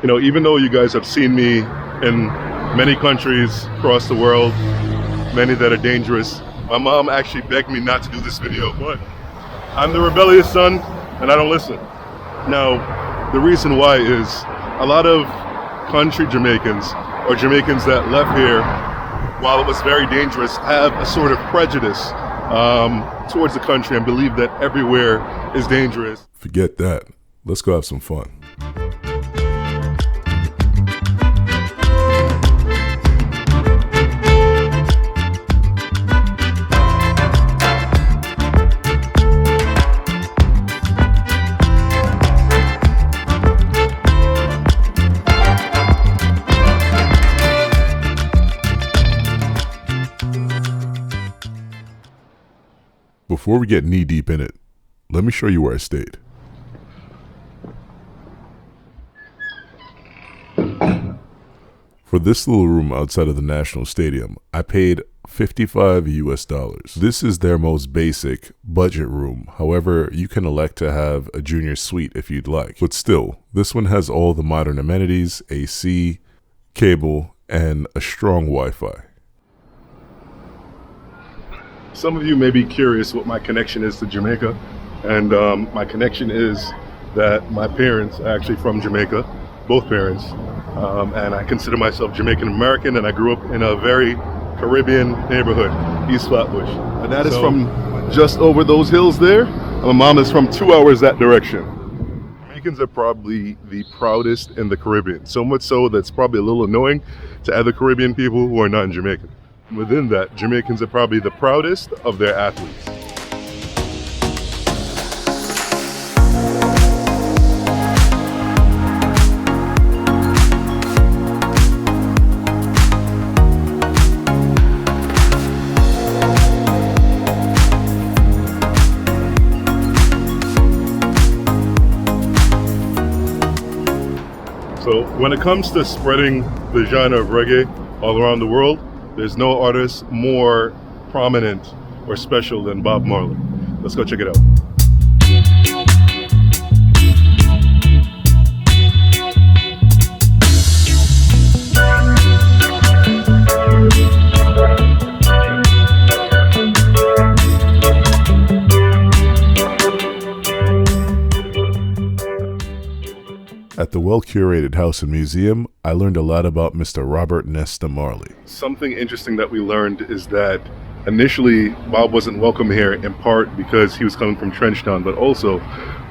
Even though you guys have seen me in many countries across the world, many that are dangerous, my mom actually begged me not to do this video, but I'm the rebellious son and I don't listen. Now, the reason why is a lot of country Jamaicans or Jamaicans that left here while it was very dangerous have a sort of prejudice towards the country and believe that everywhere is dangerous. Forget that. Let's go have some fun. Before we get knee deep in it, let me show you where I stayed. For this little room outside of the National Stadium, I paid $55 US. This is their most basic budget room. However, you can elect to have a junior suite if you'd like. But still, this one has all the modern amenities, AC, cable, and a strong Wi-Fi. Some of you may be curious what my connection is to Jamaica, and my connection is that my parents are actually from Jamaica, both parents, and I consider myself Jamaican American, and I grew up in a very Caribbean neighborhood, East Flatbush. My dad is from just over those hills there, and my mom is from 2 hours that direction. Jamaicans are probably the proudest in the Caribbean, so much so that's probably a little annoying to other Caribbean people who are not Jamaican. Within that, Jamaicans are probably the proudest of their athletes. So when it comes to spreading the genre of reggae all around the world, there's no artist more prominent or special than Bob Marley. Let's go check it out. At the well-curated house and museum, I learned a lot about Mr. Robert Nesta Marley. Something interesting that we learned is that initially Bob wasn't welcome here, in part because he was coming from Trenchtown, but also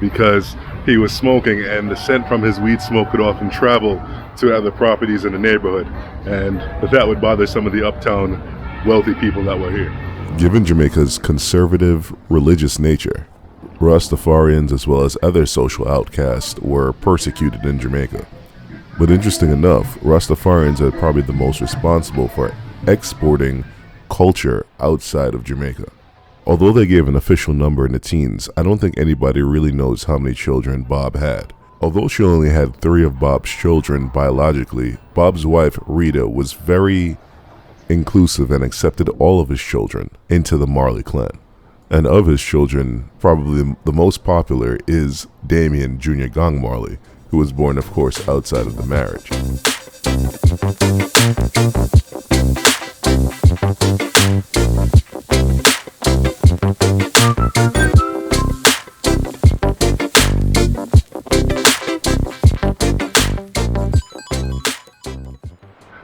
because he was smoking, and the scent from his weed smoke could often travel to other properties in the neighborhood, and that would bother some of the uptown wealthy people that were here. Given Jamaica's conservative religious nature, Rastafarians as well as other social outcasts were persecuted in Jamaica. But interesting enough, Rastafarians are probably the most responsible for exporting culture outside of Jamaica. Although they gave an official number in the teens, I don't think anybody really knows how many children Bob had. Although she only had 3 of Bob's children biologically, Bob's wife, Rita, was very inclusive and accepted all of his children into the Marley clan. And of his children, probably the most popular is Damien Jr. Gong Marley, who was born, of course, outside of the marriage.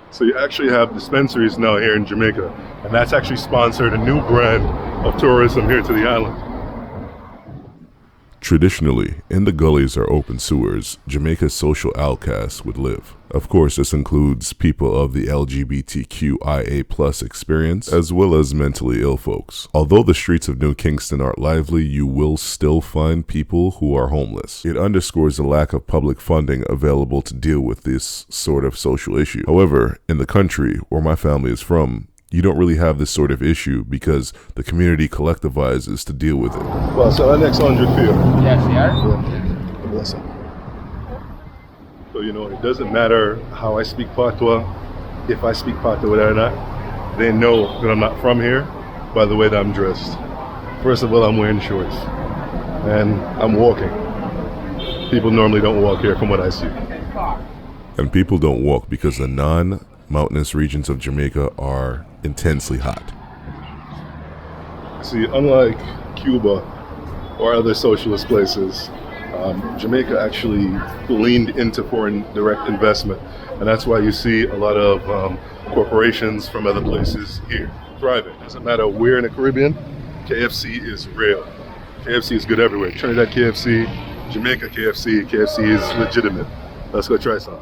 So you actually have dispensaries now here in Jamaica, and that's actually sponsored a new brand of tourism here to the island. Traditionally, in the gullies or open sewers, Jamaica's social outcasts would live. Of course, this includes people of the LGBTQIA+ experience, as well as mentally ill folks. Although the streets of New Kingston are lively, you will still find people who are homeless. It underscores the lack of public funding available to deal with this sort of social issue. However, in the country where my family is from, you don't really have this sort of issue because the community collectivizes to deal with it. Well, so our next 100 for you. Yes, yeah. Bless him. So, it doesn't matter how I speak Patois, if I speak Patois or not, they know that I'm not from here by the way that I'm dressed. First of all, I'm wearing shorts and I'm walking. People normally don't walk here from what I see. And people don't walk because the non-mountainous regions of Jamaica are intensely hot. See, unlike Cuba or other socialist places, Jamaica actually leaned into foreign direct investment. And that's why you see a lot of corporations from other places here thriving. Doesn't matter where in the Caribbean, KFC is real. KFC is good everywhere. Trinidad KFC, Jamaica KFC, KFC is legitimate. Let's go try some.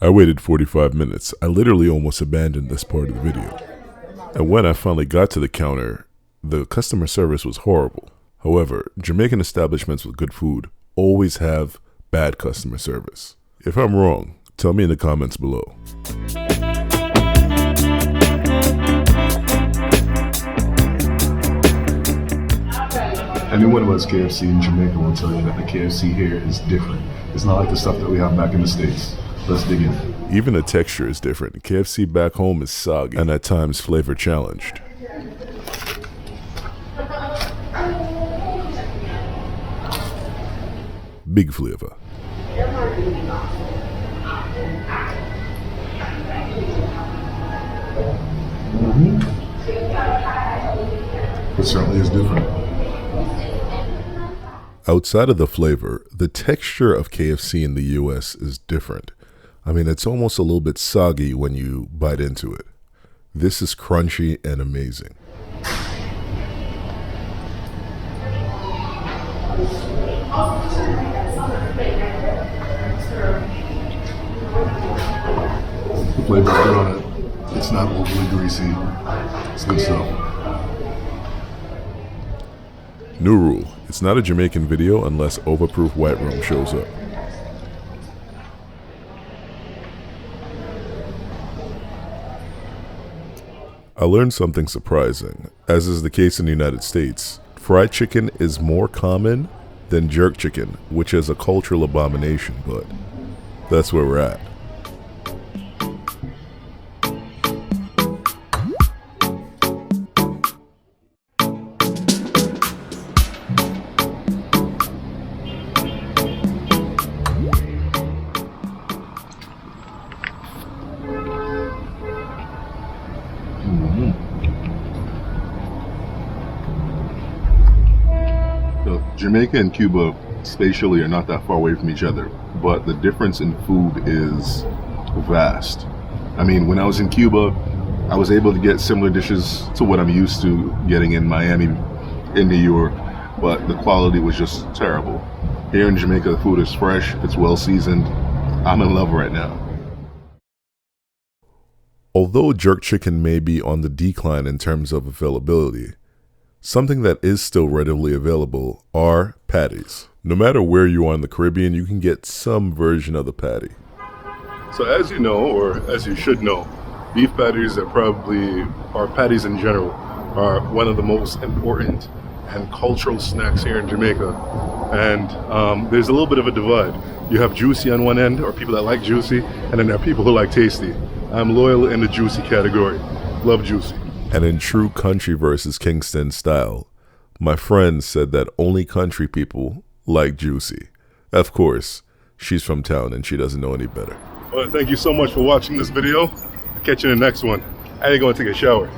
I waited 45 minutes. I literally almost abandoned this part of the video. And when I finally got to the counter, the customer service was horrible. However, Jamaican establishments with good food always have bad customer service. If I'm wrong, tell me in the comments below. Anyone who has KFC in Jamaica will tell you that the KFC here is different. It's not like the stuff that we have back in the States. Let's dig in. Even the texture is different. KFC back home is soggy and at times flavor challenged. Big flavor. It certainly is different. Outside of the flavor, the texture of KFC in the US is different. I mean, it's almost a little bit soggy when you bite into it. This is crunchy and amazing. The flavor's good on it. It's not overly greasy. It's good stuff. New rule, it's not a Jamaican video unless overproof white rum shows up. I learned something surprising. As is the case in the United States, fried chicken is more common than jerk chicken, which is a cultural abomination, but that's where we're at. Jamaica and Cuba spatially are not that far away from each other, but the difference in food is vast. I mean, when I was in Cuba, I was able to get similar dishes to what I'm used to getting in Miami, in New York, but the quality was just terrible. Here in Jamaica, the food is fresh, it's well seasoned. I'm in love right now. Although jerk chicken may be on the decline in terms of availability, something that is still readily available are patties. No matter where you are in the Caribbean, you can get some version of the patty. So as you know, or as you should know, beef patties are patties in general, are one of the most important and cultural snacks here in Jamaica. And there's a little bit of a divide. You have juicy on one end, or people that like juicy, and then there are people who like tasty. I'm loyal in the juicy category. Love juicy. And in true country versus Kingston style, my friend said that only country people like juicy. Of course, she's from town and she doesn't know any better. Well, thank you so much for watching this video. I'll catch you in the next one. I ain't gonna take a shower.